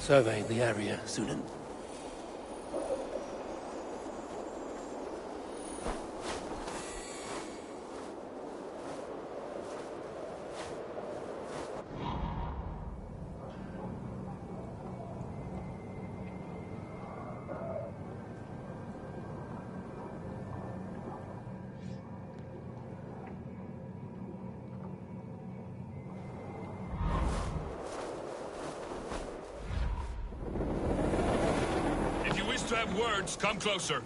Survey the area, Sunan. To have words, come closer.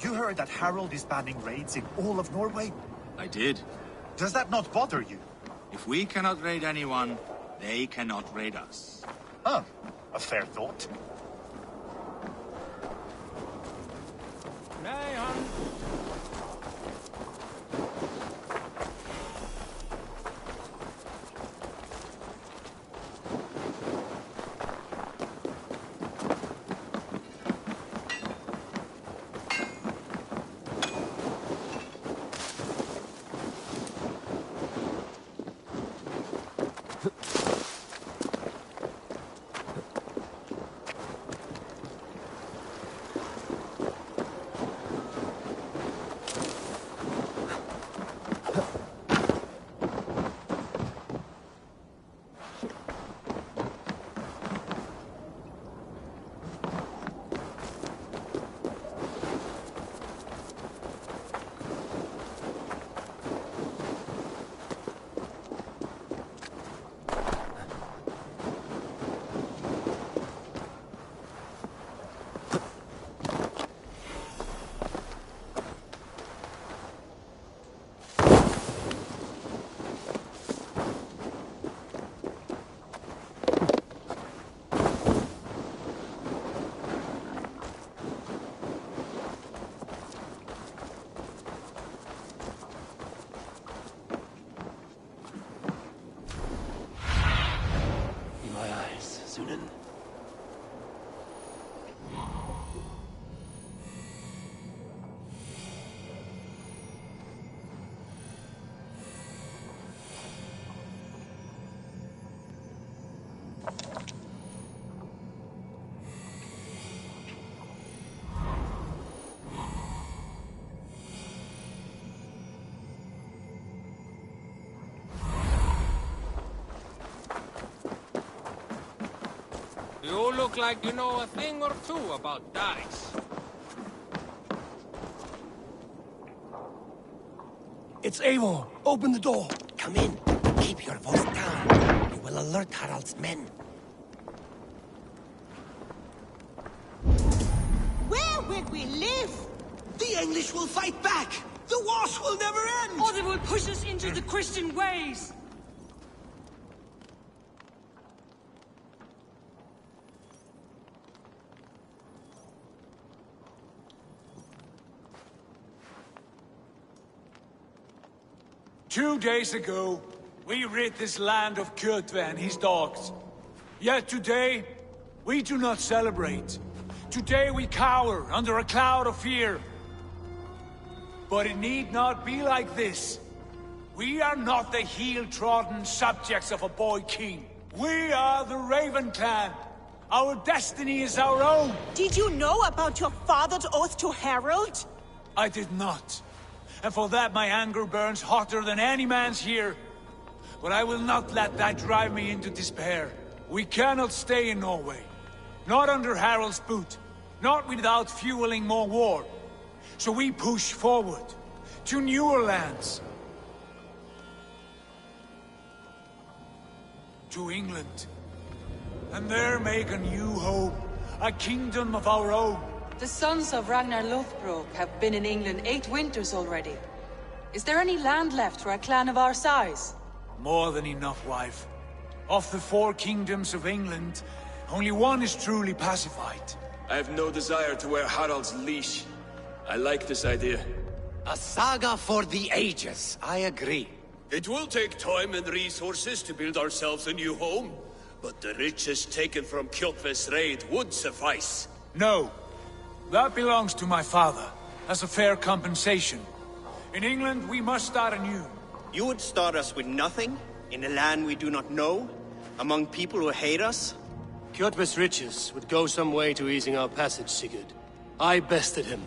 You heard that Harold is banning raids in all of Norway? I did. Does that not bother you? If we cannot raid anyone, they cannot raid us. Huh. A fair thought. Sunan. You look like you know a thing or two about dice. It's Eivor. Open the door. Come in. Keep your voice down. You will alert Harald's men. Where will we live? The English will fight back! The wars will never end! Or they will push us into the Christian ways! 2 days ago, we rid this land of Kjotve and his dogs. Yet today, we do not celebrate. Today we cower under a cloud of fear. But it need not be like this. We are not the heel-trodden subjects of a boy king. We are the Raven clan. Our destiny is our own. Did you know about your father's oath to Harold? I did not. And for that my anger burns hotter than any man's here. But I will not let that drive me into despair. We cannot stay in Norway. Not under Harald's boot. Not without fueling more war. So we push forward. To newer lands. To England. And there make a new home. A kingdom of our own. The sons of Ragnar Lothbrok have been in England 8 winters already. Is there any land left for a clan of our size? More than enough, wife. Of the 4 kingdoms of England, only one is truly pacified. I have no desire to wear Harald's leash. I like this idea. A saga for the ages, I agree. It will take time and resources to build ourselves a new home. But the riches taken from Kjotve's raid would suffice. No. That belongs to my father, as a fair compensation. In England, we must start anew. You would start us with nothing? In a land we do not know? Among people who hate us? Kjotve's riches would go some way to easing our passage, Sigurd. I bested him.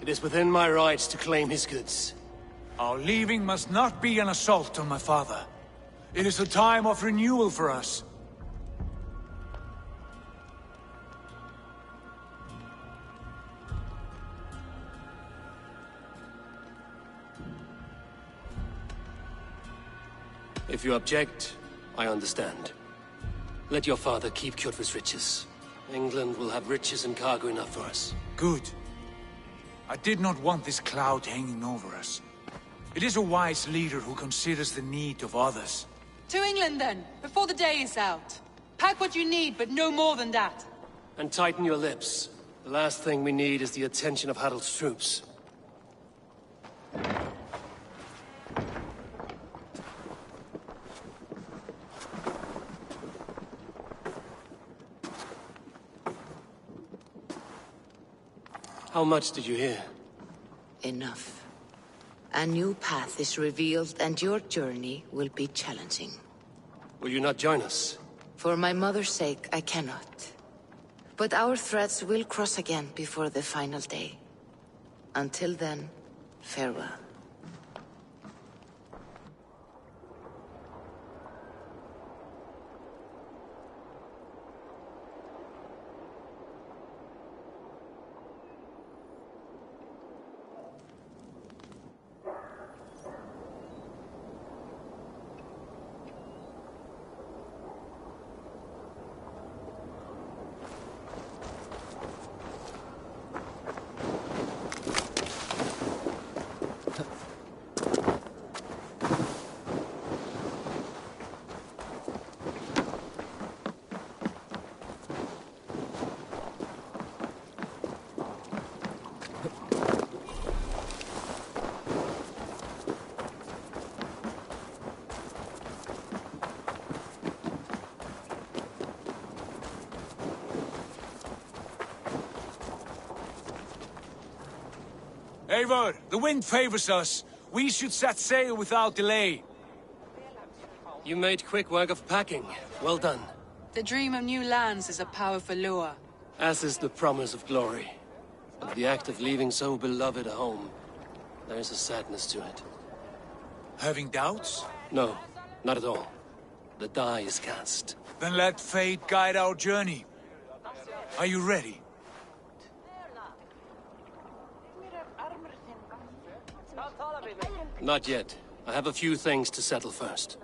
It is within my rights to claim his goods. Our leaving must not be an assault on my father. It is a time of renewal for us. If you object, I understand. Let your father keep Kjotve's riches. England will have riches and cargo enough for us. Good. I did not want this cloud hanging over us. It is a wise leader who considers the need of others. To England, then, before the day is out. Pack what you need, but no more than that. And tighten your lips. The last thing we need is the attention of Harald's troops. How much did you hear? Enough. A new path is revealed, and your journey will be challenging. Will you not join us? For my mother's sake, I cannot. But our threads will cross again before the final day. Until then, farewell. Eivor, the wind favors us. We should set sail without delay. You made quick work of packing. Well done. The dream of new lands is a powerful lure. As is the promise of glory. But the act of leaving so beloved a home, there is a sadness to it. Having doubts? No, not at all. The die is cast. Then let fate guide our journey. Are you ready? Not yet. I have a few things to settle first.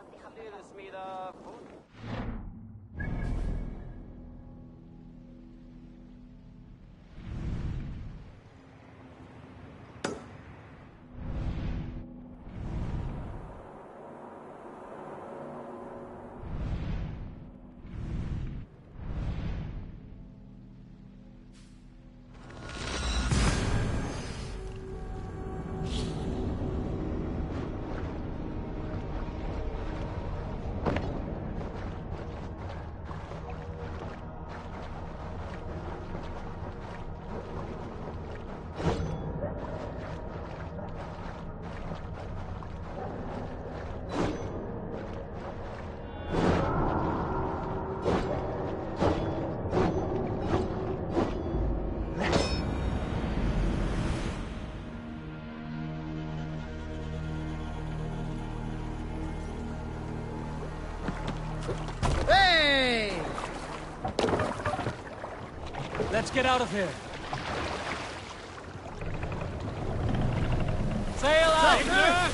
Let's get out of here. Sail out!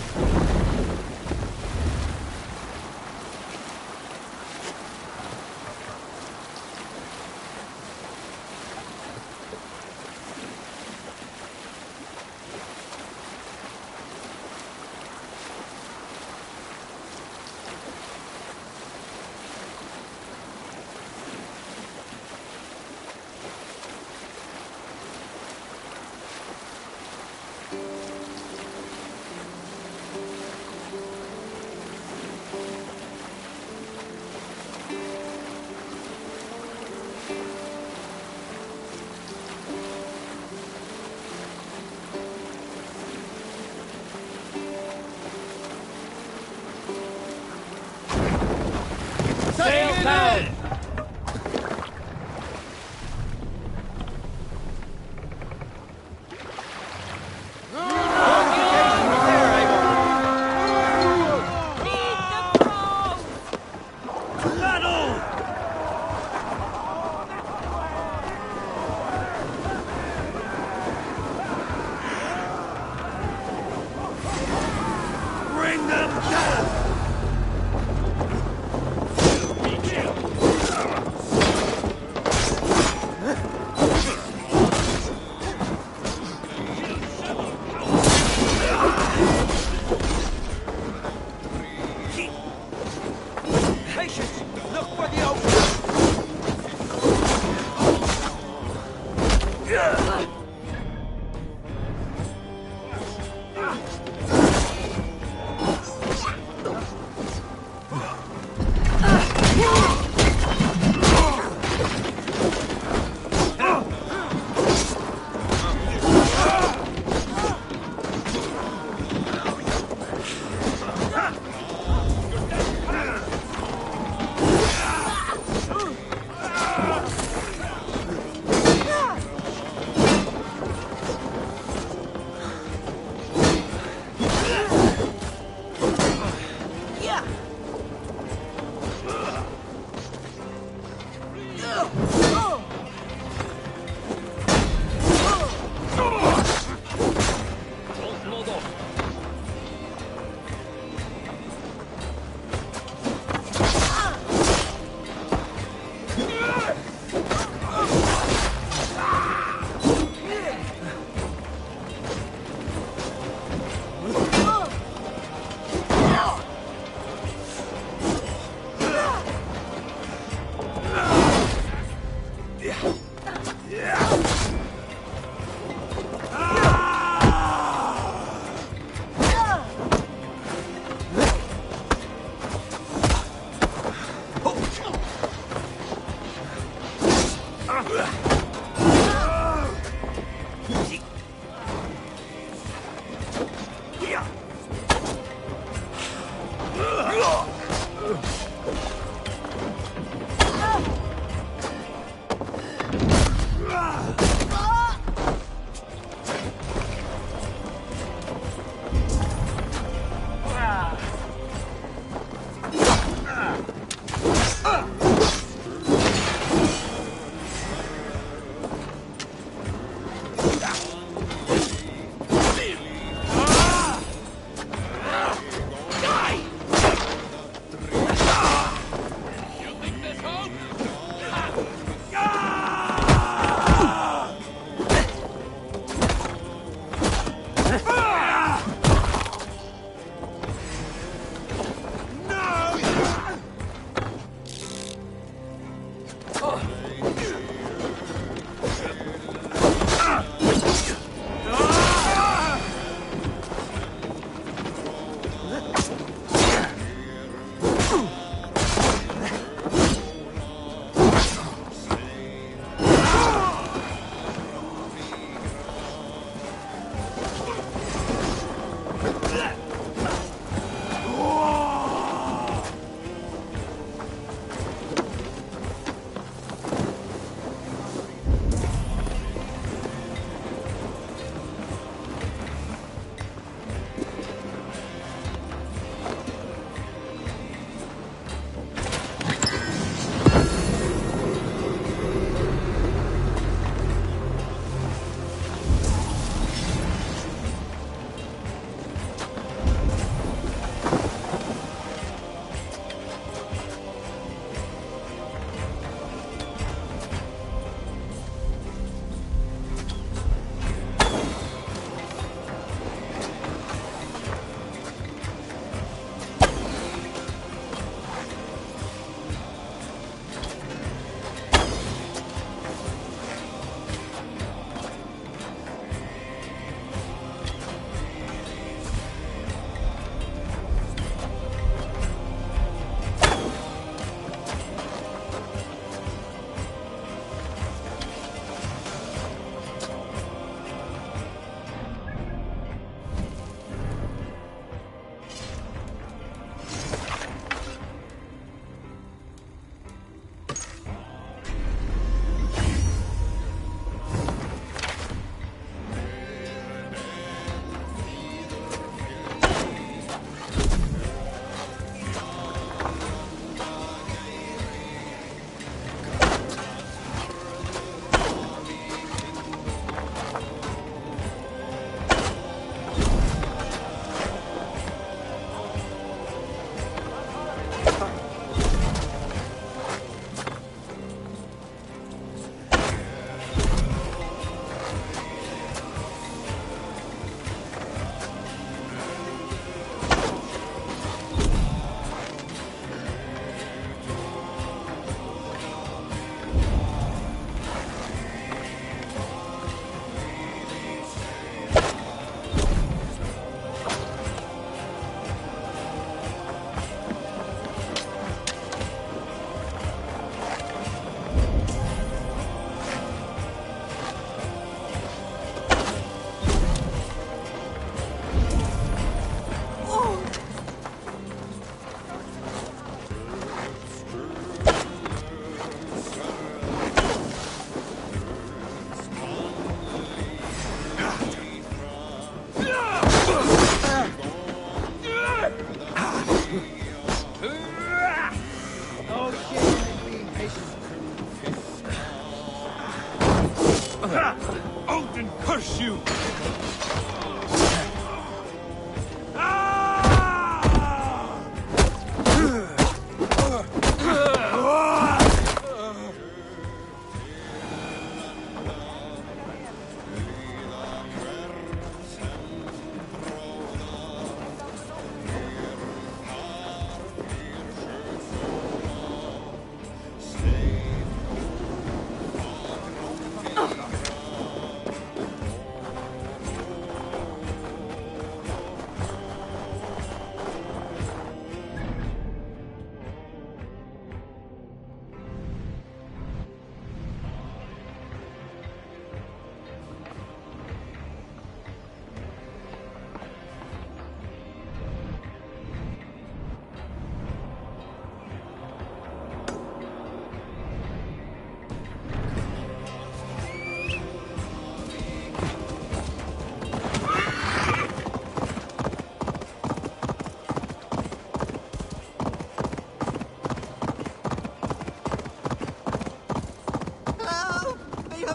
pursue!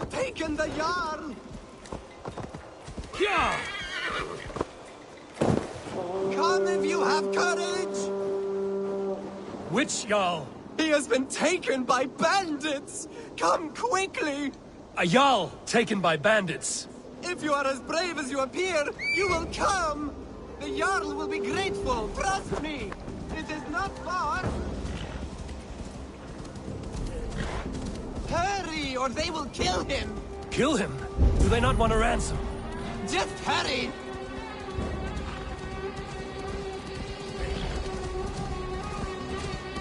Taken the Jarl! Yeah! Come if you have courage! Which Jarl? He has been taken by bandits! Come quickly! A Jarl taken by bandits. If you are as brave as you appear, you will come! The Jarl will be grateful, trust me! It is not far! Hurry, or they will kill him! Kill him? Do they not want a ransom? Just hurry!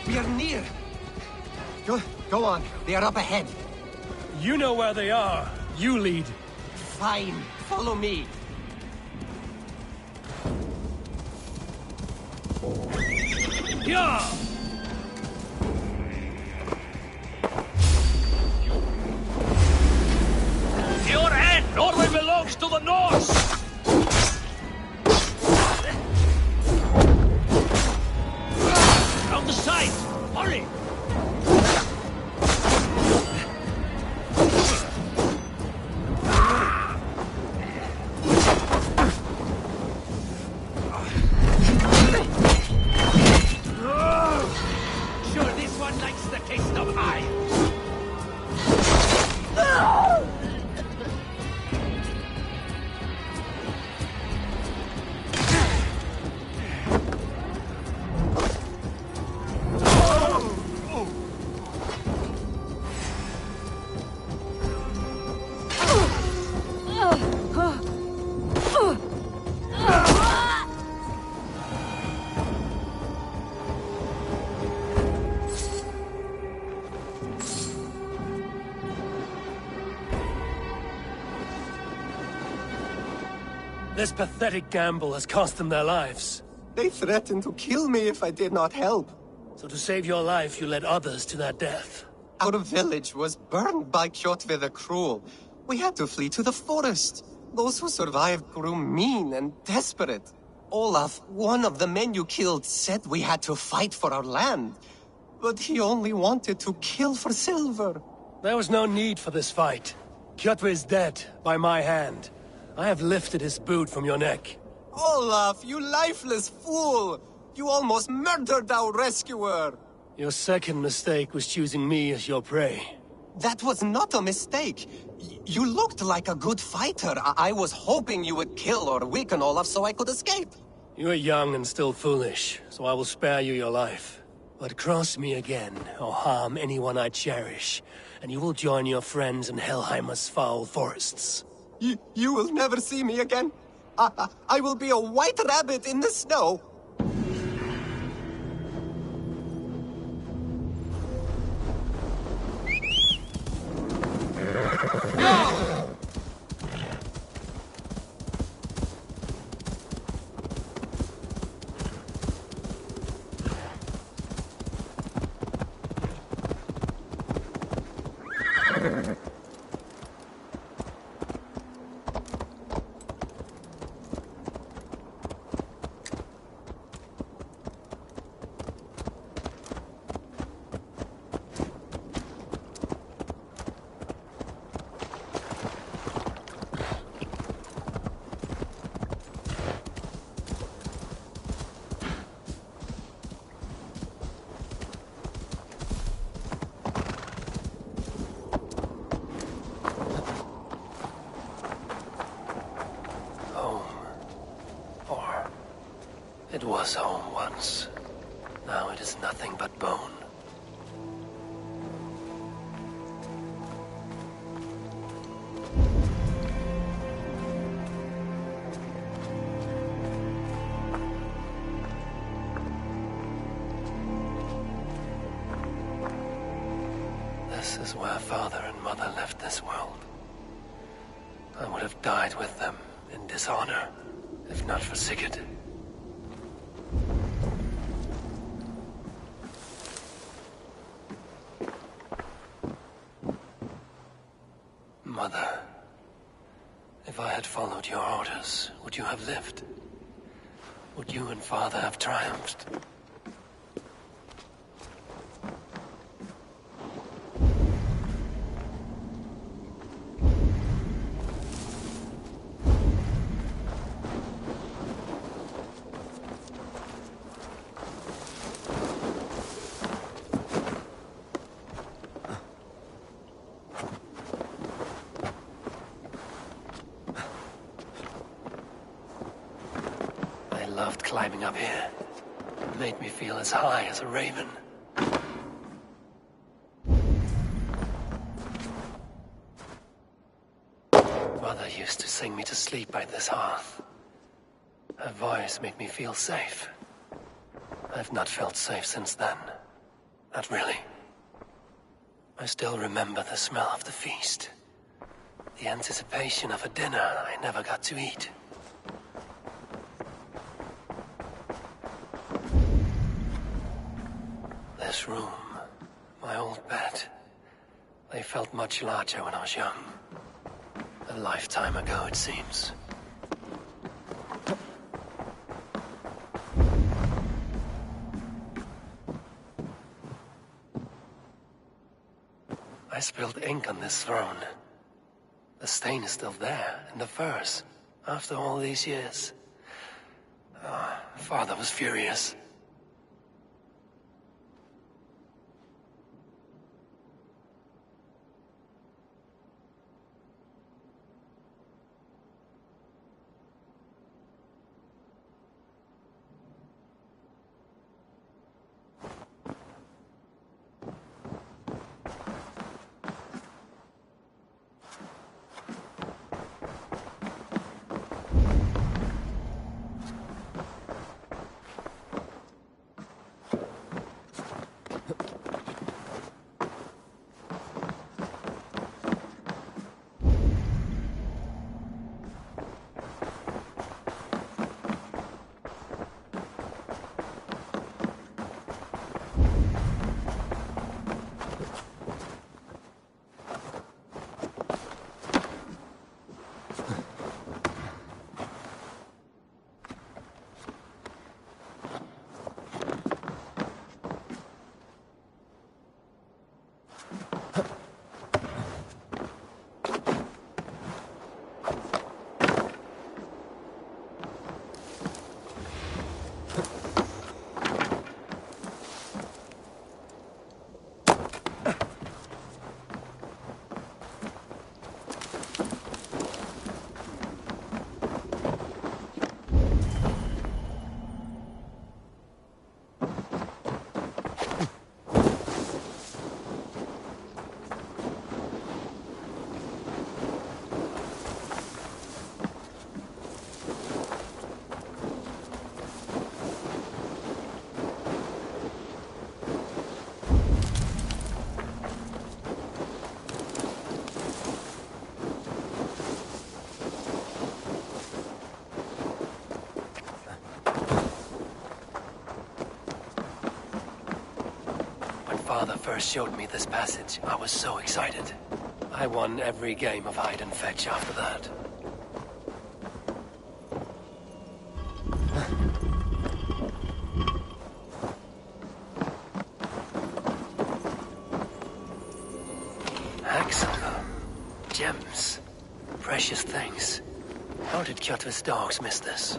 We are near. Go on. They are up ahead. You know where they are. You lead. Fine. Follow me. Yeah! Your end! Norway belongs to the Norse! Out the side! Hurry! Sure, this one likes the taste of iron. This pathetic gamble has cost them their lives. They threatened to kill me if I did not help. So to save your life, you led others to that death. Our village was burned by Kjotve the Cruel. We had to flee to the forest. Those who survived grew mean and desperate. Olaf, one of the men you killed, said we had to fight for our land. But he only wanted to kill for silver. There was no need for this fight. Kjotve is dead, by my hand. I have lifted his boot from your neck. Olaf, you lifeless fool! You almost murdered our rescuer! Your second mistake was choosing me as your prey. That was not a mistake. You looked like a good fighter. I was hoping you would kill or weaken Olaf so I could escape. You are young and still foolish, so I will spare you your life. But cross me again, or harm anyone I cherish, and you will join your friends in Helheimer's foul forests. You will never see me again. I will be a white rabbit in the snow. It was home once. Now it is nothing but bone. This is where father and mother left this world. I would have died with them in dishonor, if not for Sigurd. Mother, if I had followed your orders, would you have lived? Would you and father have triumphed? I loved climbing up here. It made me feel as high as a raven. Mother used to sing me to sleep by this hearth. Her voice made me feel safe. I've not felt safe since then. Not really. I still remember the smell of the feast. The anticipation of a dinner I never got to eat. This room, my old bed, they felt much larger when I was young. A lifetime ago, it seems. I spilled ink on this throne. The stain is still there, in the furs, after all these years. Father was furious. Father first showed me this passage, I was so excited. I won every game of hide and fetch after that. Hacksilver, gems, precious things. How did Kjotve's dogs miss this?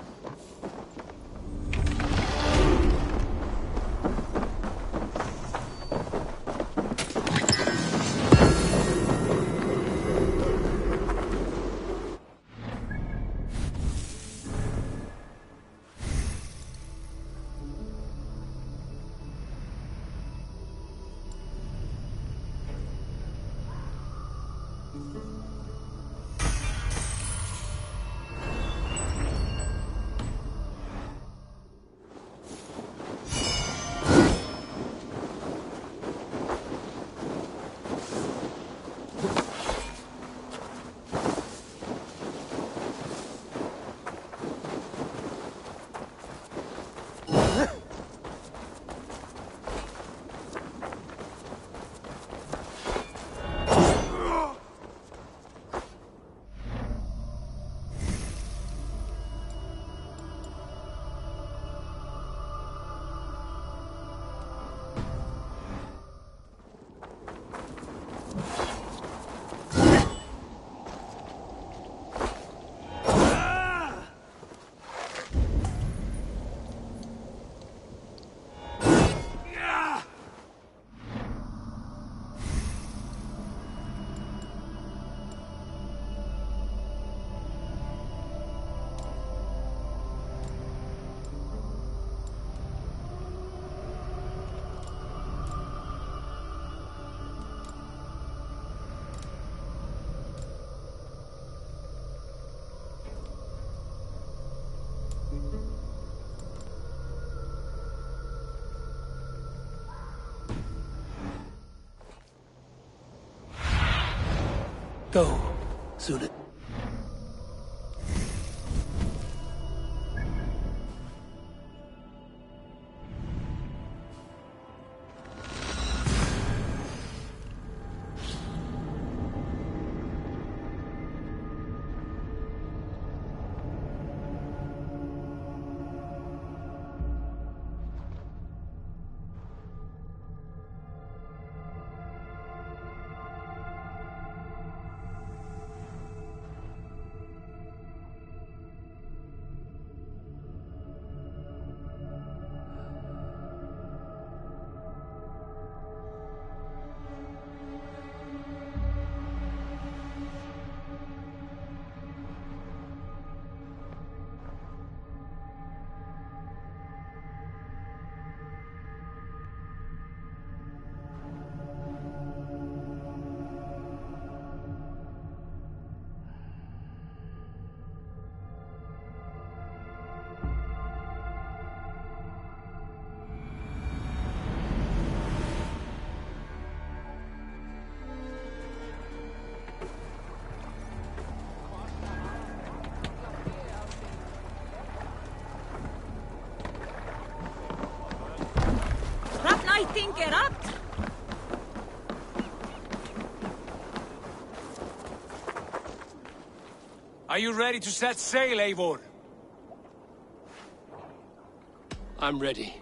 Go, Sule. Get up! Are you ready to set sail, Eivor? I'm ready.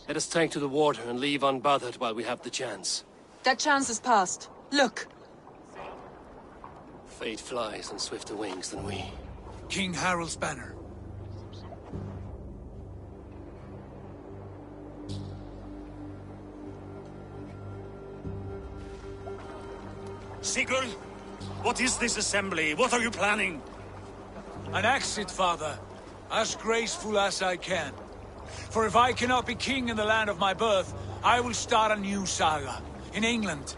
Let us take to the water and leave unbothered while we have the chance. That chance is past. Look! Fate flies on swifter wings than we. King Harald's banner. Sigurd, what is this assembly? What are you planning? An exit, father. As graceful as I can. For if I cannot be king in the land of my birth, I will start a new saga. In England.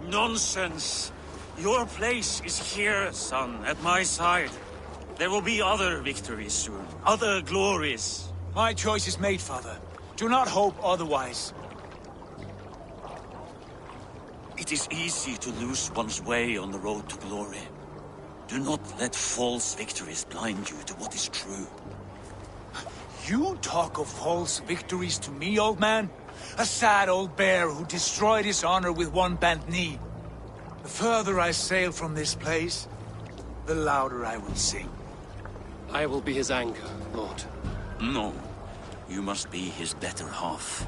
Nonsense. Your place is here, son, at my side. There will be other victories soon. Other glories. My choice is made, father. Do not hope otherwise. It is easy to lose one's way on the road to glory. Do not let false victories blind you to what is true. You talk of false victories to me, old man? A sad old bear who destroyed his honor with one bent knee. The further I sail from this place, the louder I will sing. I will be his anchor, Lord. No. You must be his better half.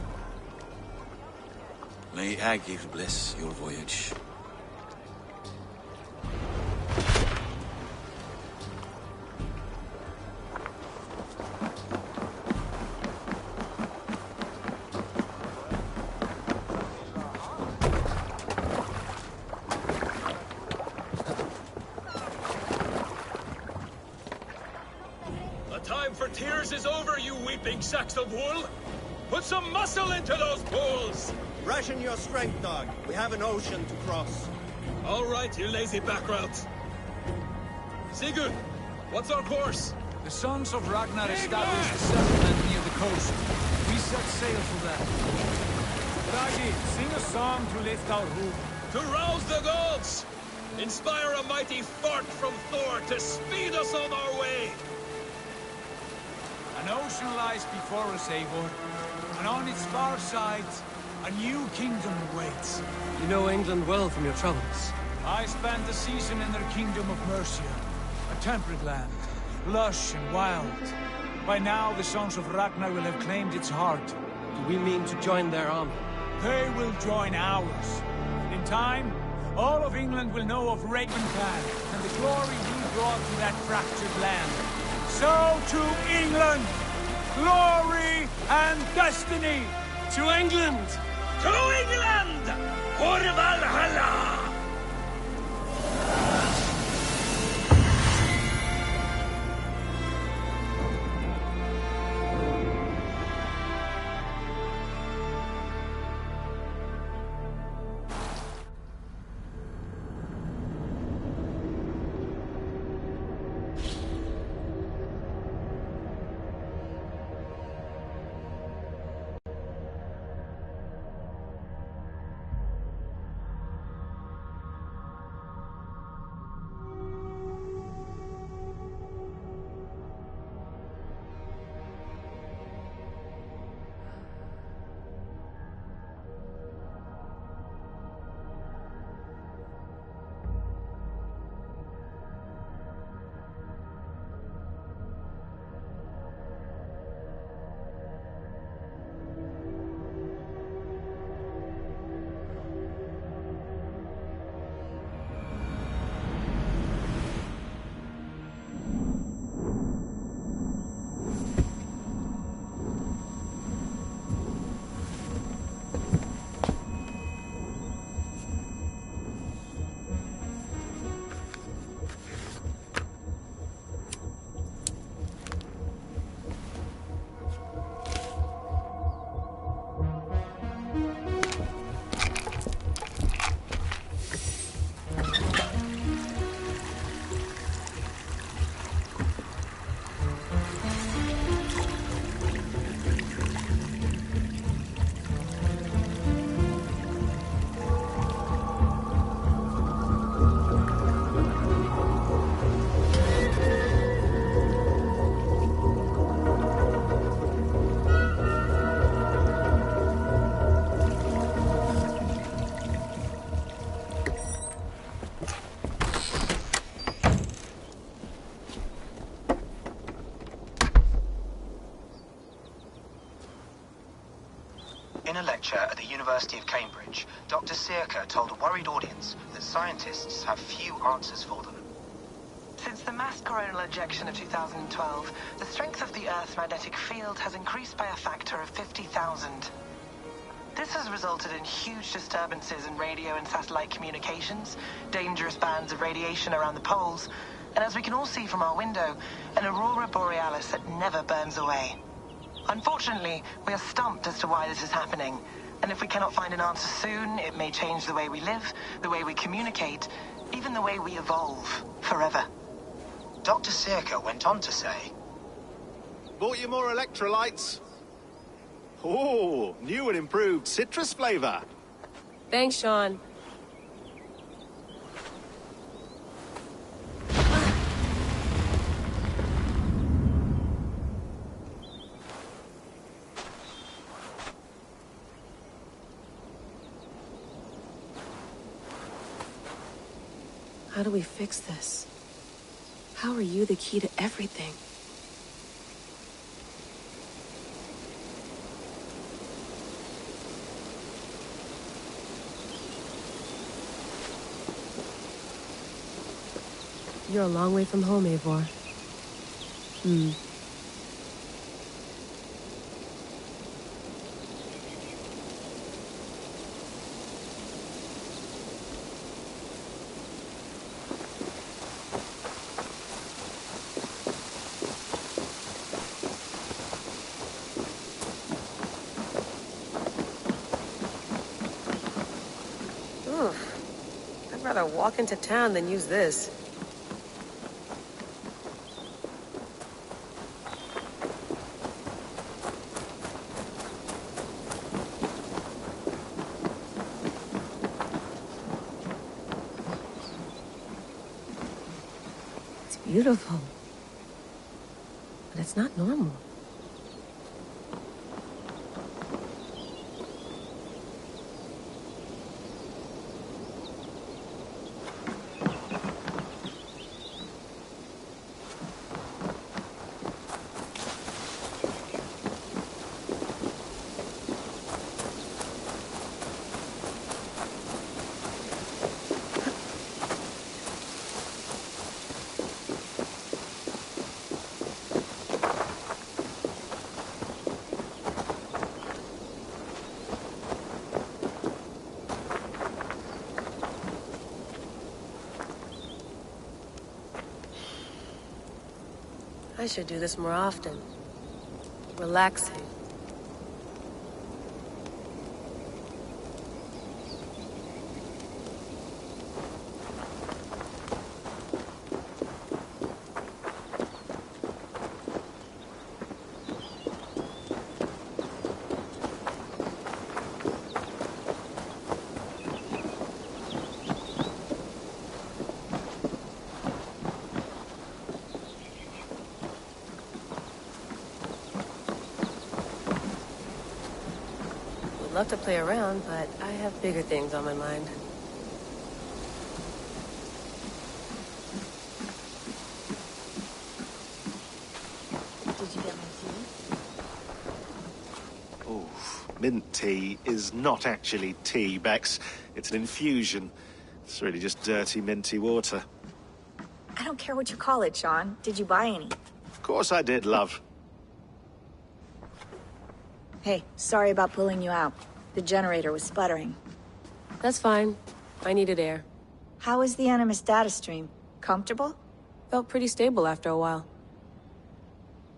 May Agir bless your voyage. The time for tears is over, you weeping sacks of wool! Put some muscle into those bulls! Ration your strength, dog. We have an ocean to cross. All right, you lazy backroutes. Sigurd, what's our course? The sons of Ragnar established a settlement near the coast. We set sail for that. Ragi, sing a song to lift our roof. To rouse the gods! Inspire a mighty fart from Thor to speed us on our way! An ocean lies before us, Eivor, and on its far sides, a new kingdom awaits. You know England well from your travels. I spent a season in their kingdom of Mercia, a temperate land, lush and wild. By now, the sons of Ragnar will have claimed its heart. Do we mean to join their army? They will join ours. In time, all of England will know of Raven Clan and the glory we brought to that fractured land. So to England! Glory and destiny! To England! To England! For Valhalla! In a lecture at the University of Cambridge, Dr. Sirka told a worried audience that scientists have few answers for them. Since the mass coronal ejection of 2012, the strength of the Earth's magnetic field has increased by a factor of 50,000. This has resulted in huge disturbances in radio and satellite communications, dangerous bands of radiation around the poles, and as we can all see from our window, an aurora borealis that never burns away. Unfortunately, we are stumped as to why this is happening, and if we cannot find an answer soon, it may change the way we live, the way we communicate, even the way we evolve, forever. Dr. Sirka went on to say, "Bought you more electrolytes? Oh, new and improved citrus flavor." Thanks, Sean. How do we fix this? How are you the key to everything? You're a long way from home, Eivor. I'd rather walk into town than use this. It's beautiful. But it's not normal. I should do this more often. Relaxing. Love to play around, but I have bigger things on my mind. Did you get my tea? Oh, mint tea is not actually tea, Bex. It's an infusion. It's really just dirty, minty water. I don't care what you call it, Sean. Did you buy any? Of course I did, love. Hey, sorry about pulling you out. The generator was sputtering. That's fine. I needed air. How is the Animus data stream? Comfortable? Felt pretty stable after a while.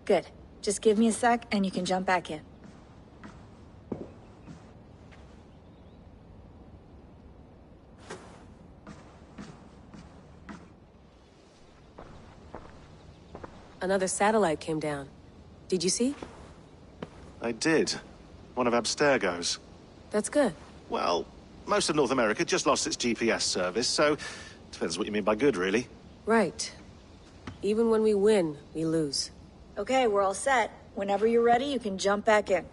Good. Just give me a sec and you can jump back in. Another satellite came down. Did you see? I did. One of Abstergo's. That's good. Well, most of North America just lost its GPS service, so depends what you mean by good, really. Right. Even when we win, we lose. Okay, we're all set. Whenever you're ready, you can jump back in.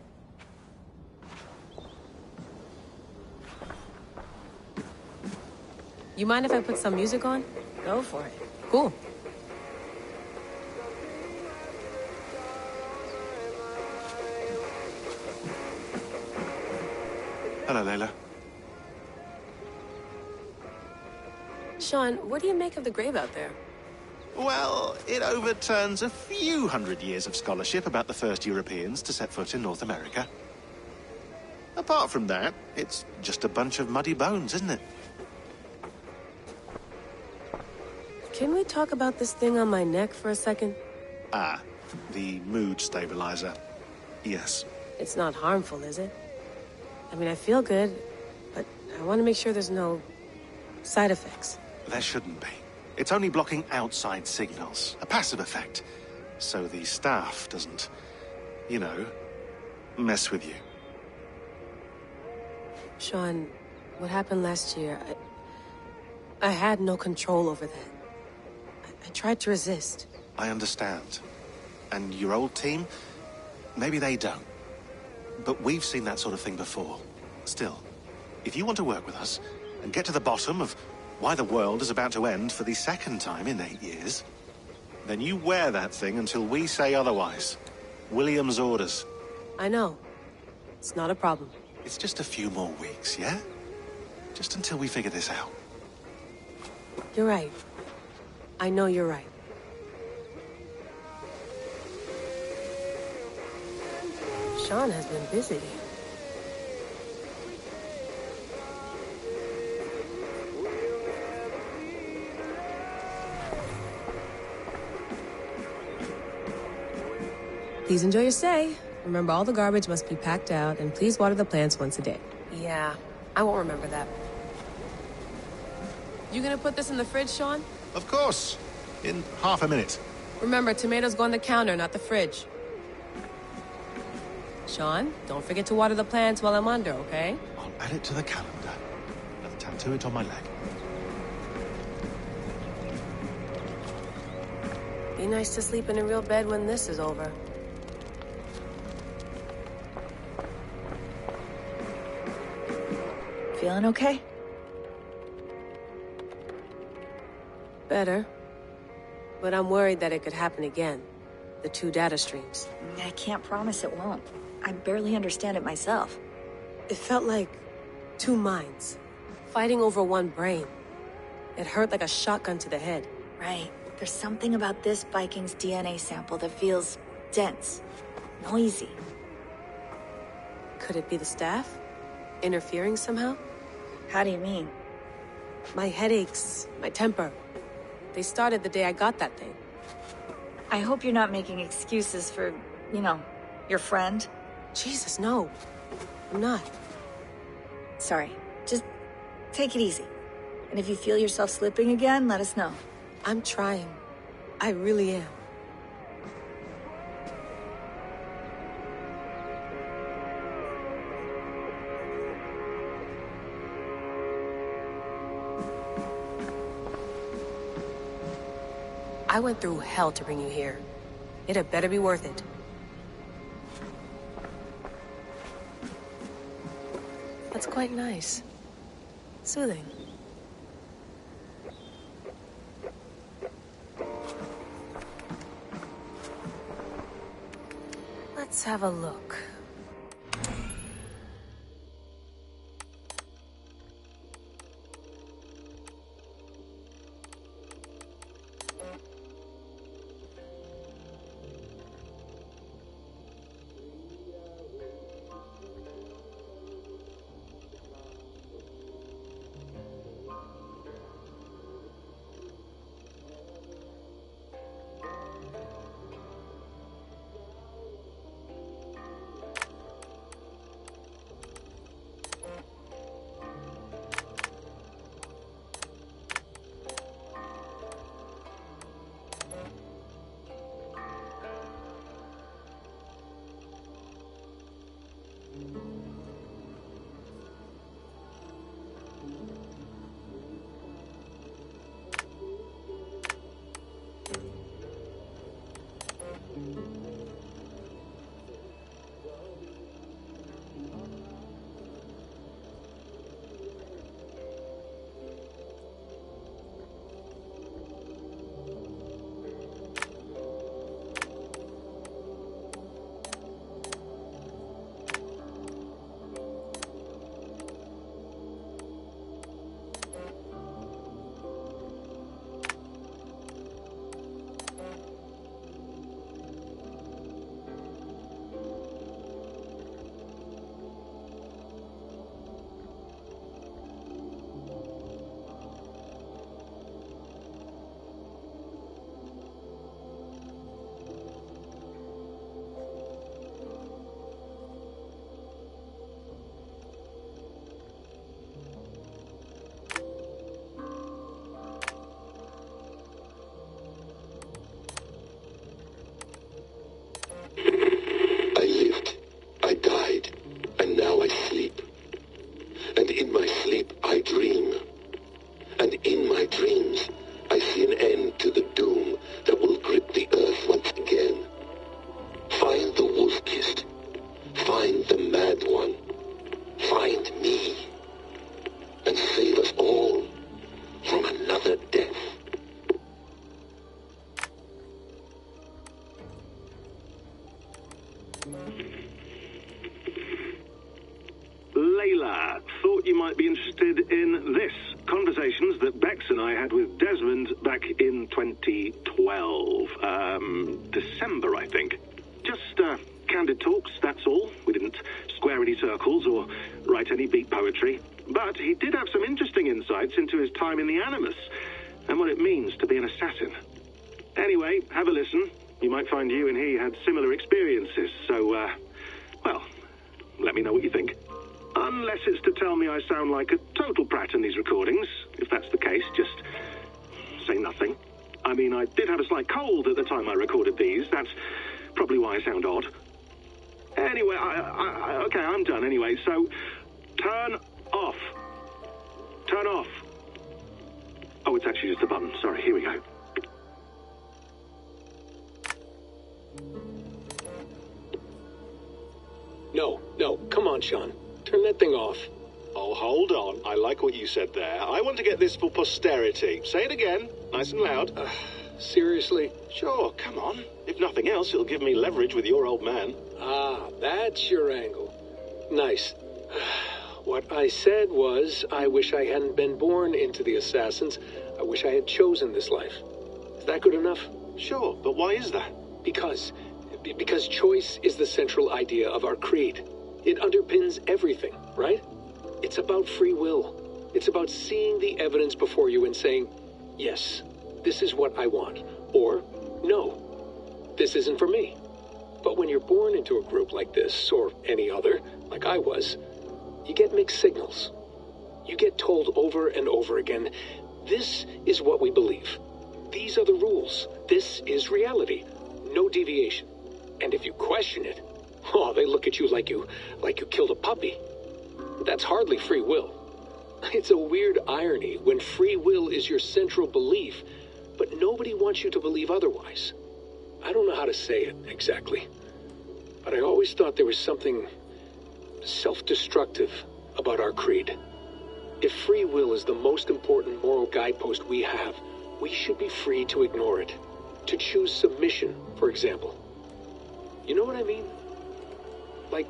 You mind if I put some music on? Go for it. Cool. Hello, Layla. Sean, what do you make of the grave out there? Well, it overturns a few hundred years of scholarship about the first Europeans to set foot in North America. Apart from that, it's just a bunch of muddy bones, isn't it? Can we talk about this thing on my neck for a second? Ah, the mood stabilizer. Yes. It's not harmful, is it? I mean, I feel good, but I want to make sure there's no side effects. There shouldn't be. It's only blocking outside signals, a passive effect. So the staff doesn't, you know, mess with you. Sean, what happened last year, I had no control over that. I tried to resist. I understand. And your old team, maybe they don't. But we've seen that sort of thing before. Still, if you want to work with us and get to the bottom of why the world is about to end for the second time in 8 years, then you wear that thing until we say otherwise. William's orders. I know. It's not a problem. It's just a few more weeks, yeah? Just until we figure this out. You're right. I know you're right. Sean has been busy. Please enjoy your stay. Remember, all the garbage must be packed out, and please water the plants once a day. Yeah, I won't remember that. You gonna put this in the fridge, Sean? Of course. In half a minute. Remember, tomatoes go on the counter, not the fridge. Sean, don't forget to water the plants while I'm under, okay? I'll add it to the calendar and tattoo it on my leg. Be nice to sleep in a real bed when this is over. Feeling okay? Better. But I'm worried that it could happen again. The 2 data streams. I can't promise it won't. I barely understand it myself. It felt like 2 minds, fighting over 1 brain. It hurt like a shotgun to the head. Right. There's something about this Viking's DNA sample that feels dense, noisy. Could it be the staff? Interfering somehow? How do you mean? My headaches, my temper. They started the day I got that thing. I hope you're not making excuses for, you know, your friend. Jesus, no. I'm not. Sorry. Just take it easy. And if you feel yourself slipping again, let us know. I'm trying. I really am. I went through hell to bring you here. It had better be worth it. That's quite nice. Soothing. Let's have a look. Layla, thought you might be interested in this. Conversations that Bex and I had with Desmond back in 2012. December, I think. Just, candid talks, that's all. We didn't square any circles or write any beat poetry. But he did have some interesting insights into his time in the Animus and what it means to be an assassin. Anyway, have a listen. You might find you and he had similar experiences, so, well, let me know what you think. Unless it's to tell me I sound like a total brat in these recordings. If that's the case, just say nothing. I mean, I did have a slight cold at the time I recorded these. That's probably why I sound odd. Anyway, okay, I'm done anyway, so turn off. Turn off. Oh, it's actually just a button. Sorry, here we go. No, come on, Sean. Turn that thing off. Oh, hold on. I like what you said there. I want to get this for posterity. Say it again, nice and loud. Seriously? Sure, come on. If nothing else, it'll give me leverage with your old man. Ah, that's your angle. Nice. What I said was, I wish I hadn't been born into the Assassins. I wish I had chosen this life. Is that good enough? Sure, but why is that? Because choice is the central idea of our creed. It underpins everything, right? It's about free will. It's about seeing the evidence before you and saying, yes, this is what I want. Or, no, this isn't for me. But when you're born into a group like this, or any other, like I was, you get mixed signals. You get told over and over again, this is what we believe. These are the rules. This is reality. No deviation. And if you question it, oh, they look at you like you killed a puppy. That's hardly free will. It's a weird irony when free will is your central belief, but nobody wants you to believe otherwise. I don't know how to say it exactly, but I always thought there was something self-destructive about our creed. If free will is the most important moral guidepost we have, we should be free to ignore it. To choose submission, for example. You know what I mean? Like,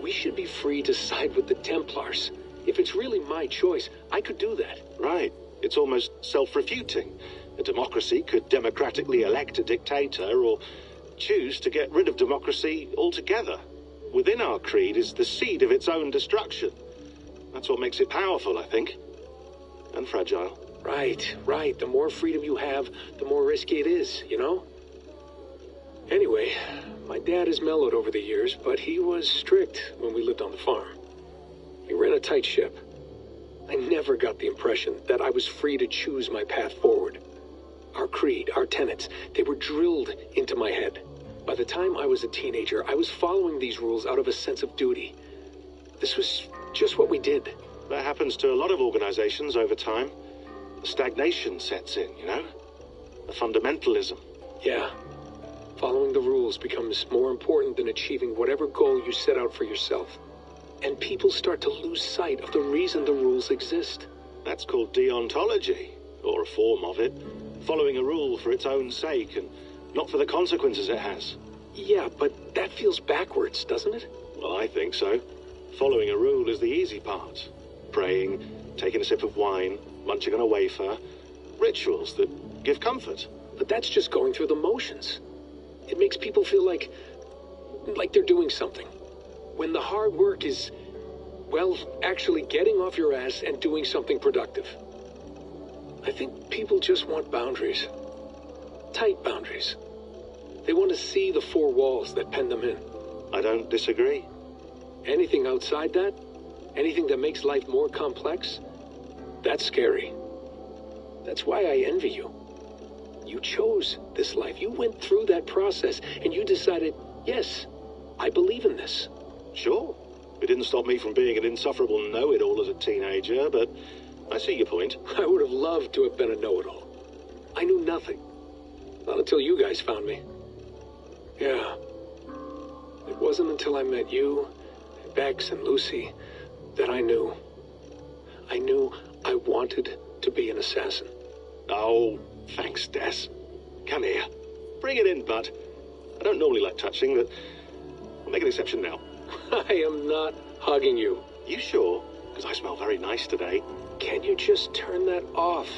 we should be free to side with the Templars. If it's really my choice, I could do that. Right. It's almost self-refuting. A democracy could democratically elect a dictator or choose to get rid of democracy altogether. Within our creed is the seed of its own destruction. That's what makes it powerful, I think. And fragile. Right. The more freedom you have, the more risky it is, you know? Anyway, my dad has mellowed over the years, but he was strict when we lived on the farm. He ran a tight ship. I never got the impression that I was free to choose my path forward. Our creed, our tenets, they were drilled into my head. By the time I was a teenager, I was following these rules out of a sense of duty. This was just what we did. That happens to a lot of organizations over time. The stagnation sets in, you know? The fundamentalism. Yeah. Following the rules becomes more important than achieving whatever goal you set out for yourself. And people start to lose sight of the reason the rules exist. That's called deontology, or a form of it. Following a rule for its own sake and not for the consequences it has. Yeah, but that feels backwards, doesn't it? Well, I think so. Following a rule is the easy part. Praying, taking a sip of wine, munching on a wafer. Rituals that give comfort. But that's just going through the motions. It makes people feel like they're doing something. When the hard work is, well, actually getting off your ass and doing something productive. I think people just want boundaries. Tight boundaries. They want to see the four walls that pen them in. I don't disagree. Anything outside that, anything that makes life more complex, that's scary. That's why I envy you. You chose this life. You went through that process, and you decided, yes, I believe in this. Sure. It didn't stop me from being an insufferable know-it-all as a teenager, but I see your point. I would have loved to have been a know-it-all. I knew nothing. Not until you guys found me. Yeah. It wasn't until I met you, and Bex, and Lucy, that I knew. I knew I wanted to be an assassin. Oh, thanks, Des. Come here. Bring it in, bud. I don't normally like touching, but make an exception now. I am not hugging you. You sure? Because I smell very nice today. Can you just turn that off?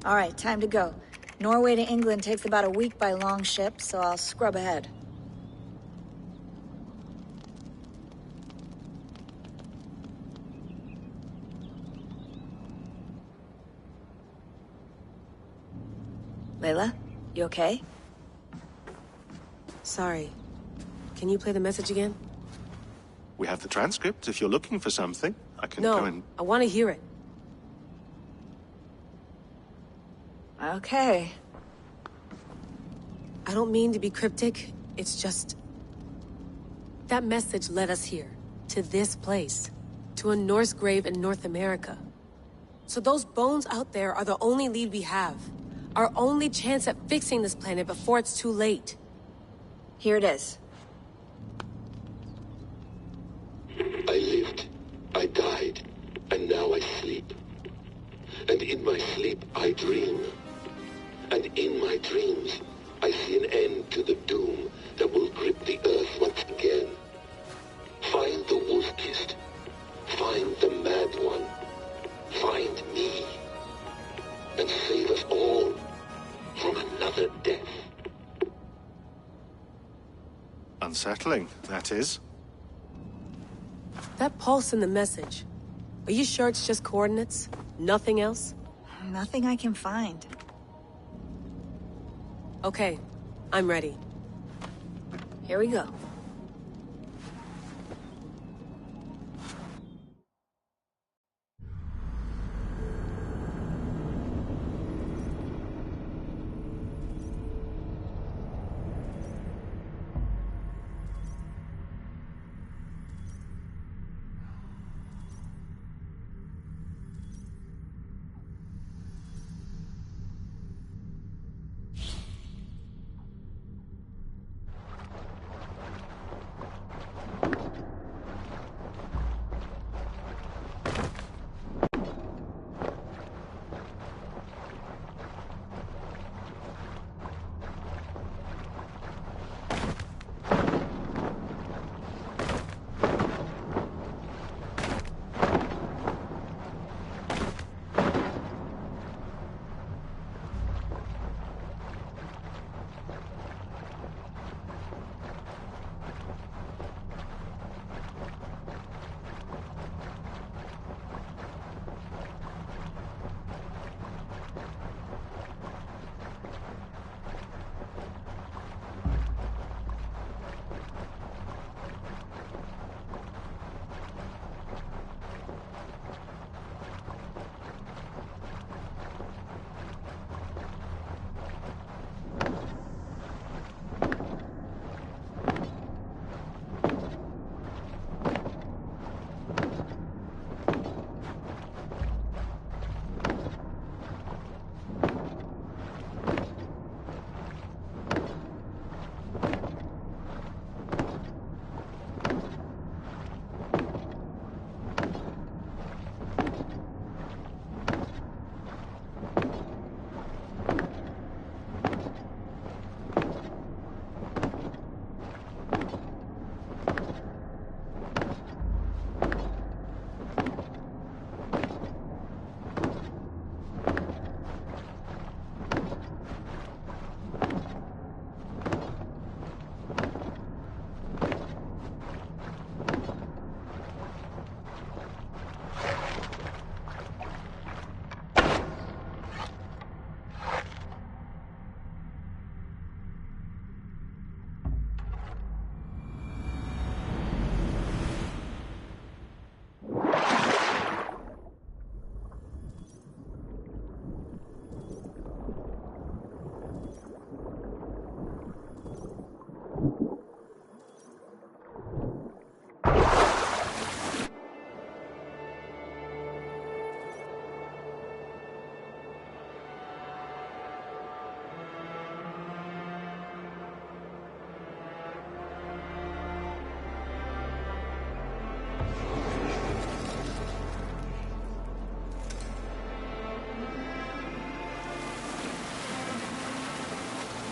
All right, time to go. Norway to England takes about a week by long ship, so I'll scrub ahead. Layla, you okay? Sorry. Can you play the message again? We have the transcript. If you're looking for something, I can No, go and... I want to hear it. Okay. I don't mean to be cryptic. It's just... that message led us here. To this place. To a Norse grave in North America. So those bones out there are the only lead we have. Our only chance at fixing this planet before it's too late. Here it is. I lived. I died. And now I sleep. In my sleep, I dream. And in my dreams, I see an end to the doom that will grip the earth once again. Find the wolf-kissed. Find the mad one. Find me. And save us all from another death. Unsettling, that is. That pulse in the message. Are you sure it's just coordinates? Nothing else? Nothing I can find. Okay, I'm ready. Here we go.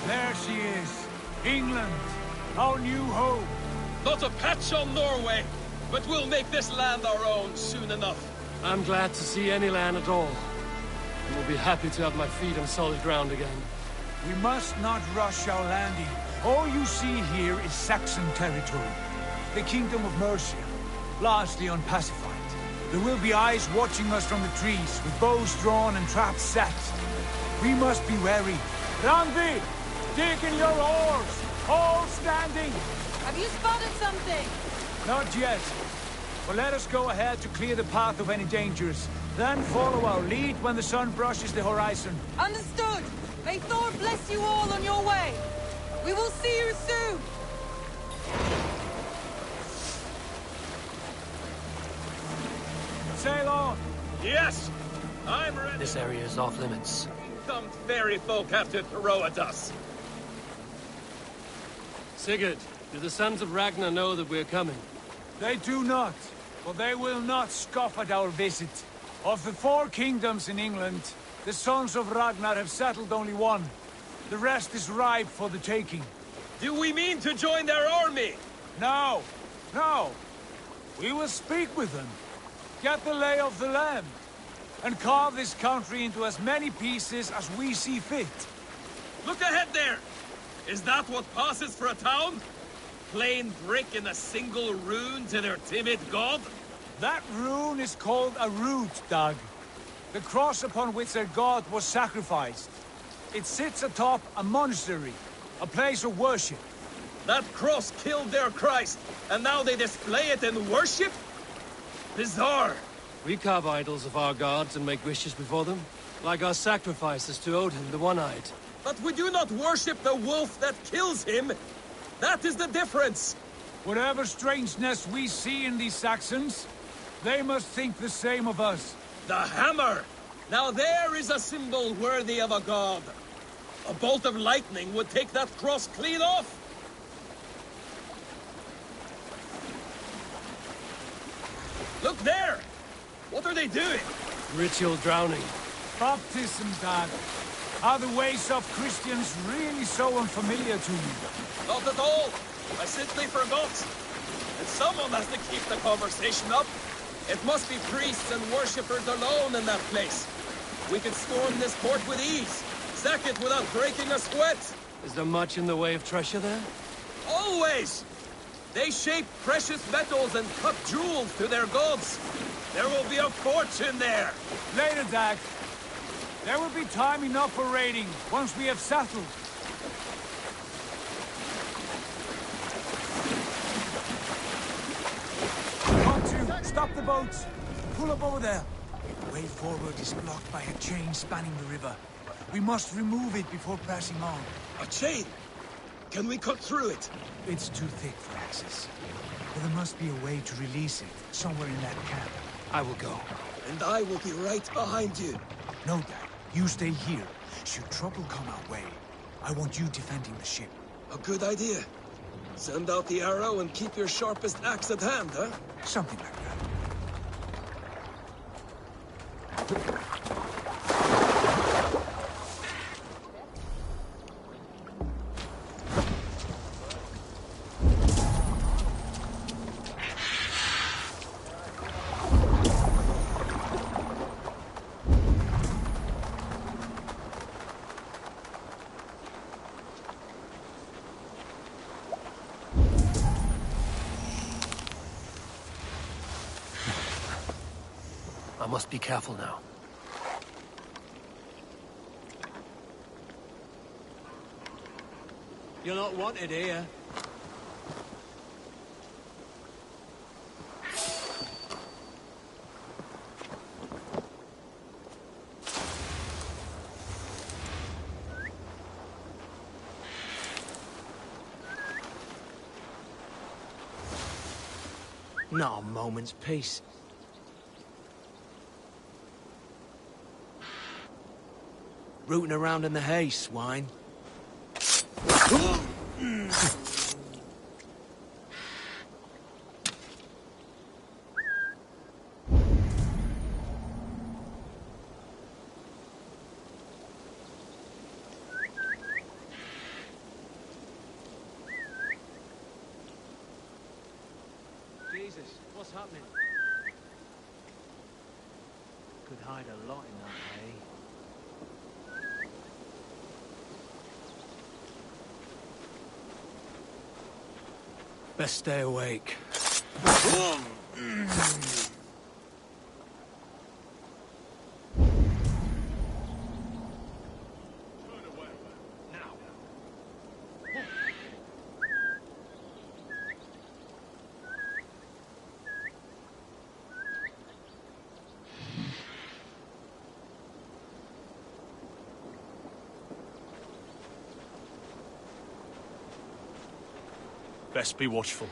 There she is. England. Our new home. Not a patch on Norway, but we'll make this land our own soon enough. I'm glad to see any land at all. And will be happy to have my feet on solid ground again. We must not rush our landing. All you see here is Saxon territory. The Kingdom of Mercia, largely unpacified. There will be eyes watching us from the trees, with bows drawn and traps set. We must be wary. Randvi, dig in your oars! All standing! Have you spotted something? Not yet. But let us go ahead to clear the path of any dangers. Then follow our lead when the sun brushes the horizon. Understood! May Thor bless you all on your way! We will see you soon! Sail on! Yes! I'm ready! This area is off limits. Some fairy folk have to throw at us. Sigurd, do the sons of Ragnar know that we're coming? They do not, but they will not scoff at our visit. Of the 4 kingdoms in England, the sons of Ragnar have settled only one. The rest is ripe for the taking. Do we mean to join their army? No, no. We will speak with them, get the lay of the land, and carve this country into as many pieces as we see fit. Look ahead there! Is that what passes for a town? Plain brick in a single rune to their timid god? That rune is called a root, Doug. The cross upon which their god was sacrificed. It sits atop a monastery, a place of worship. That cross killed their Christ, and now they display it in worship? Bizarre. We carve idols of our gods and make wishes before them, like our sacrifices to Odin, the One-Eyed. But we do not worship the wolf that kills him. That is the difference. Whatever strangeness we see in these Saxons, they must think the same of us. The hammer! Now there is a symbol worthy of a god. A bolt of lightning would take that cross clean off. Look there! What are they doing? Ritual drowning. Baptism, Dad. Are the ways of Christians really so unfamiliar to you? Not at all. I simply forgot. And someone has to keep the conversation up. It must be priests and worshippers alone in that place. We could storm this port with ease. Sack it without breaking a sweat. Is there much in the way of treasure there? Always! They shape precious metals and cut jewels to their gods. There will be a fortune there. Later, Dag. There will be time enough for raiding, once we have settled. Come to, stop the boats. Pull up over there. The way forward is blocked by a chain spanning the river. We must remove it before pressing on. A chain? Can we cut through it? It's too thick for access. But there must be a way to release it, somewhere in that camp. I will go. And I will be right behind you. No, Dad. You stay here. Should trouble come our way, I want you defending the ship. A good idea. Send out the arrow and keep your sharpest axe at hand, huh? Something like that. I must be careful now. You're not wanted here. Not a moment's peace. Rooting around in the hay, swine. Jesus, what's happening? Could hide a lot in that hay. Best stay awake. Best be watchful.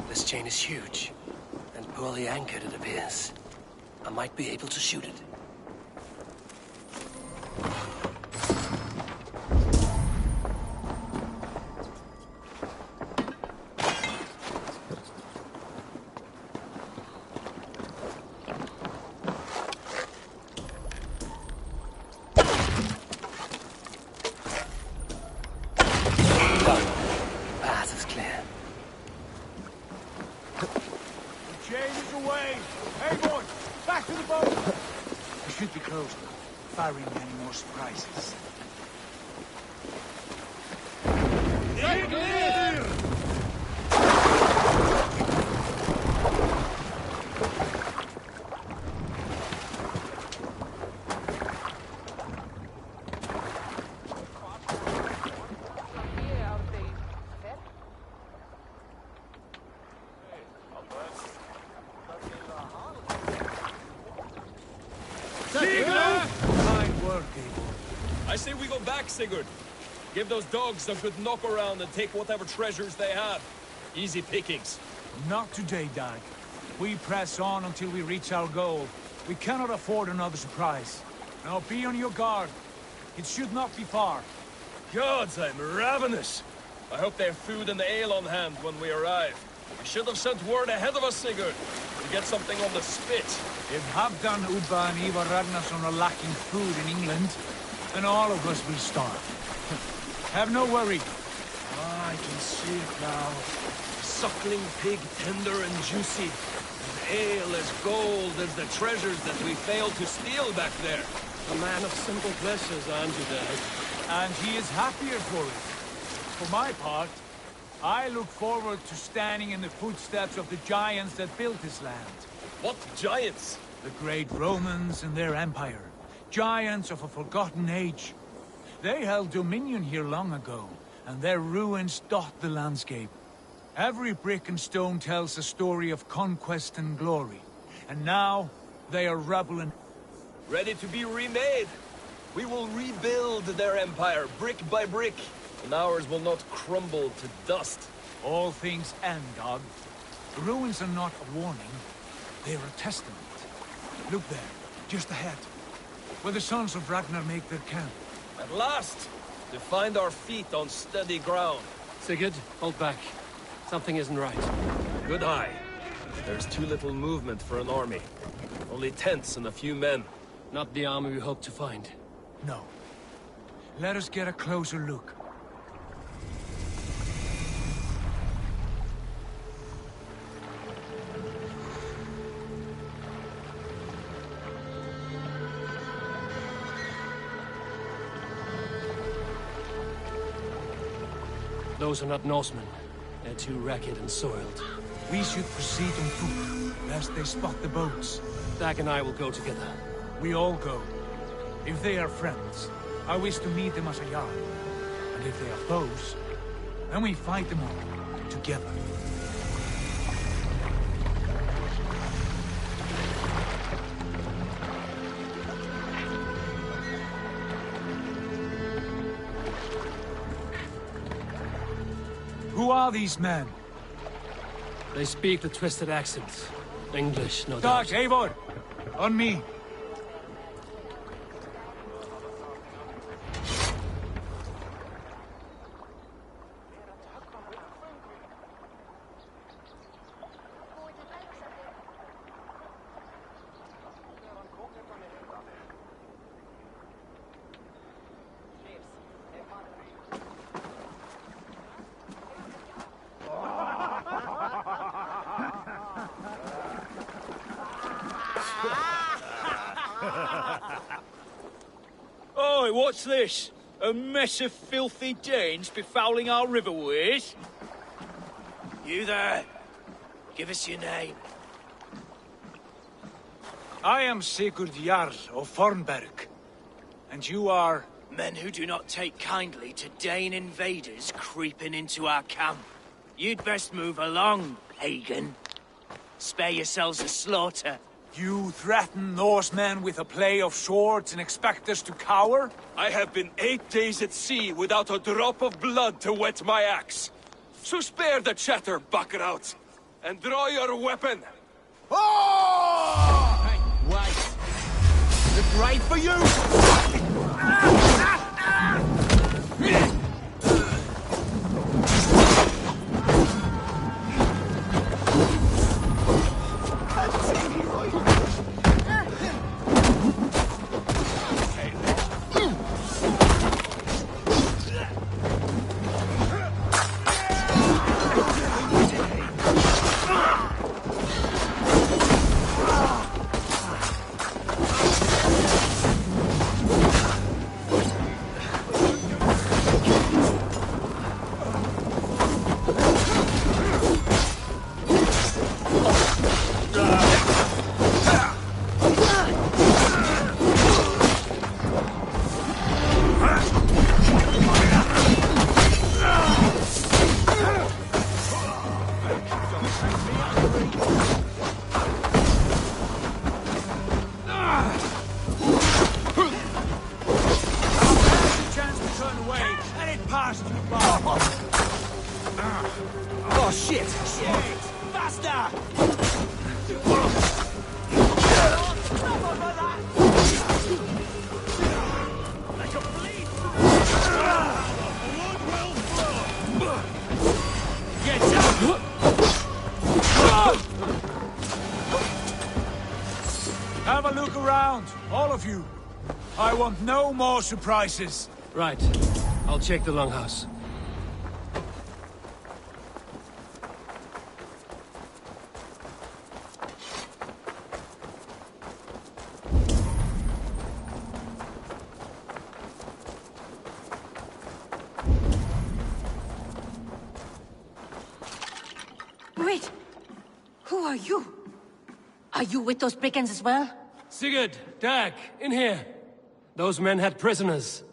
This chain is huge, and poorly anchored, it appears. I might be able to shoot it. Surprises. I say we go back, Sigurd. Give those dogs a good knock around and take whatever treasures they have. Easy pickings. Not today, Dag. We press on until we reach our goal. We cannot afford another surprise. Now be on your guard. It should not be far. Gods, I'm ravenous. I hope they have food and ale on hand when we arrive. We should have sent word ahead of us, Sigurd, to get something on the spit. If Halfdan, Ubba and Ivar Ragnarsson are lacking food in England, then all of us will starve. Have no worry. Ah, I can see it now. Suckling pig, tender and juicy. And ale as gold as the treasures that we failed to steal back there. A man of simple pleasures, aren't you, Dad? And he is happier for it. For my part, I look forward to standing in the footsteps of the giants that built this land. What giants? The great Romans and their empire. Giants of a forgotten age. They held dominion here long ago, and their ruins dot the landscape. Every brick and stone tells a story of conquest and glory. And now, they are rubble and... ready to be remade. We will rebuild their empire, brick by brick, and ours will not crumble to dust. All things end, Dog. The ruins are not a warning. They are a testament. Look there, just ahead, where the sons of Ragnar make their camp. At last! To find our feet on steady ground. Sigurd, hold back. Something isn't right. Good eye. There's too little movement for an army. Only tents and a few men. Not the army we hope to find. No. Let us get a closer look. Those are not Norsemen. They're too ragged and soiled. We should proceed on foot, lest they spot the boats. Dag and I will go together. We all go. If they are friends, I wish to meet them as a yard. And if they are foes, then we fight them all, together. Who are these men? They speak the twisted accent. English, no Start, doubt. Eivor! On me. Oi, what's this? A mess of filthy Danes befouling our riverways? You there. Give us your name. I am Sigurd Jarl of Fornberg. And you are... Men who do not take kindly to Dane invaders creeping into our camp. You'd best move along, Hagen. Spare yourselves a slaughter. You threaten Norsemen with a play of swords and expect us to cower? I have been 8 days at sea without a drop of blood to wet my axe. So spare the chatter, buckerout, and draw your weapon. Oh! Hey, wait. Look right for you! Oh, shit! Shit! Faster! Have a look around, all of you. I want no more surprises. Right. I'll check the longhouse. Wait! Who are you? Are you with those brigands as well? Sigurd, Dag, in here. Those men had prisoners.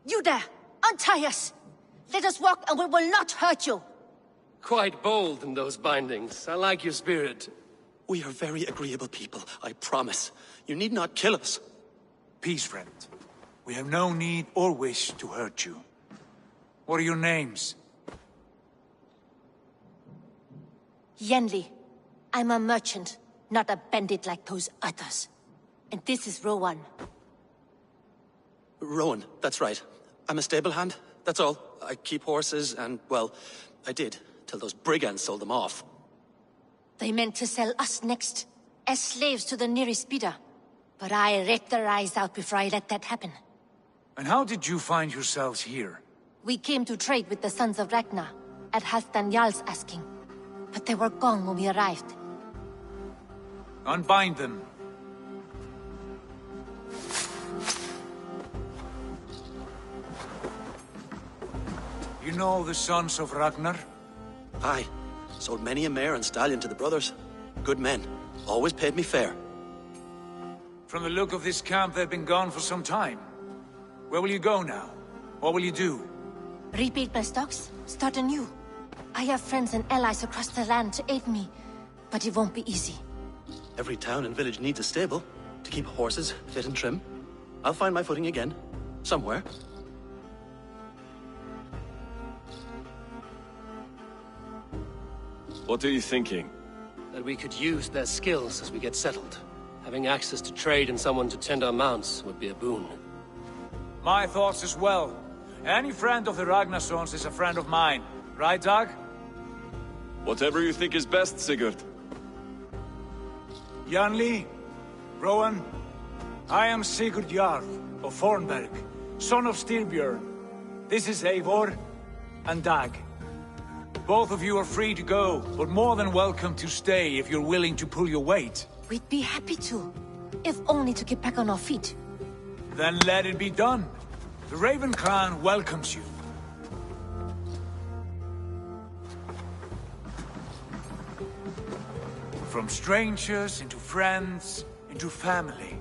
You there! Untie us! Let us walk and we will not hurt you! Quite bold in those bindings. I like your spirit. We are very agreeable people, I promise. You need not kill us. Peace, friend. We have no need or wish to hurt you. What are your names? Yenli. I'm a merchant, not a bandit like those others. And this is Rowan. Rowan, that's right. I'm a stable hand, that's all. I keep horses and, well, I did, till those brigands sold them off. They meant to sell us next, as slaves to the nearest bidder. But I ripped their eyes out before I let that happen. And how did you find yourselves here? We came to trade with the Sons of Ragnar, at Halfdan Jarl's asking. But they were gone when we arrived. Unbind them. You know the Sons of Ragnar? Aye. Sold many a mare and stallion to the brothers. Good men. Always paid me fair. From the look of this camp, they've been gone for some time. Where will you go now? What will you do? Rebuild my stocks, start anew. I have friends and allies across the land to aid me, but it won't be easy. Every town and village needs a stable. to keep horses fit and trim. I'll find my footing again. Somewhere. What are you thinking? That we could use their skills as we get settled. Having access to trade and someone to tend our mounts would be a boon. My thoughts as well. Any friend of the Ragnarsons is a friend of mine. Right, Dag? Whatever you think is best, Sigurd. Janli, Rowan, I am Sigurd Jarl of Fornberg, son of Styrbjörn. This is Eivor and Dag. Both of you are free to go, but more than welcome to stay if you're willing to pull your weight. We'd be happy to, if only to get back on our feet. Then let it be done. The Raven Clan welcomes you. From strangers into friends, into family.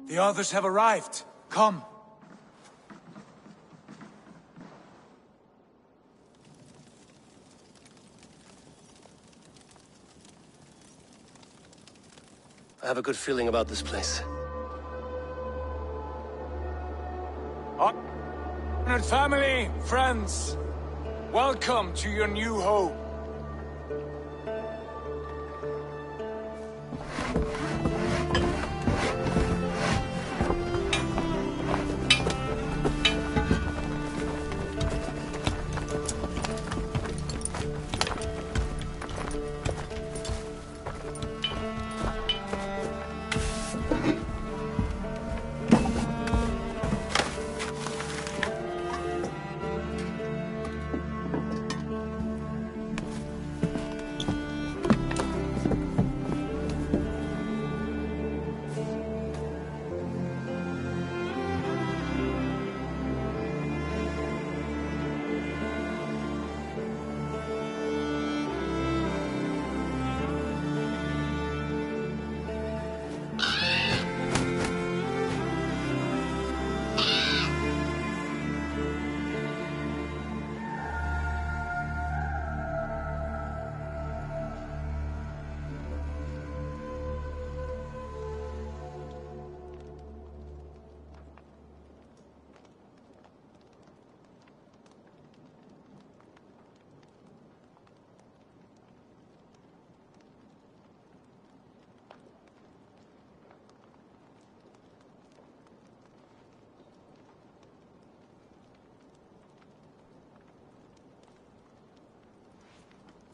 The others have arrived. Come. I have a good feeling about this place. Honored family, friends, welcome to your new home.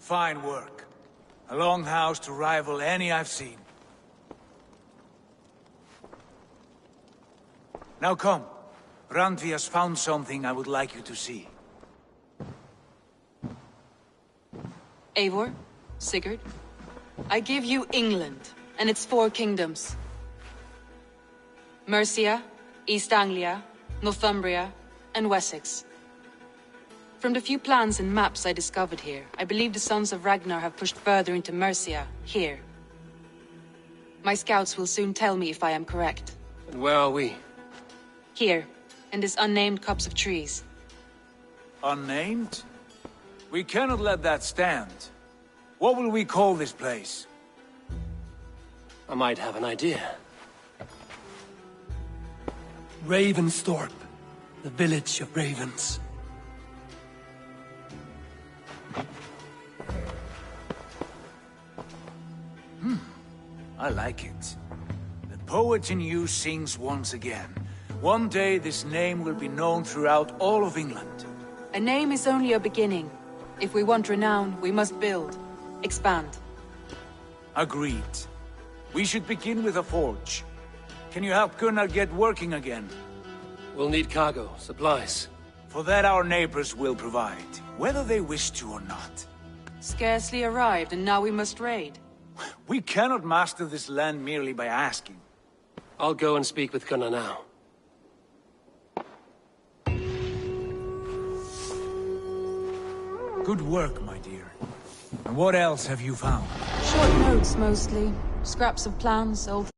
Fine work. A longhouse to rival any I've seen. Now come. Randvi has found something I would like you to see. Eivor, Sigurd, I give you England and its 4 kingdoms. Mercia, East Anglia, Northumbria, and Wessex. From the few plans and maps I discovered here, I believe the Sons of Ragnar have pushed further into Mercia, here. My scouts will soon tell me if I am correct. And where are we? Here, in this unnamed copse of trees. Unnamed? We cannot let that stand. What will we call this place? I might have an idea. Ravensthorpe, the village of ravens. I like it. The poet in you sings once again. One day this name will be known throughout all of England. A name is only a beginning. If we want renown, we must build, expand. Agreed. We should begin with a forge. Can you help Gunnar get working again? We'll need cargo, supplies. For that our neighbors will provide, whether they wish to or not. Scarcely arrived, and now we must raid. We cannot master this land merely by asking. I'll go and speak with Gunnar now. Good work, my dear. And what else have you found? Short notes, mostly. Scraps of plans, old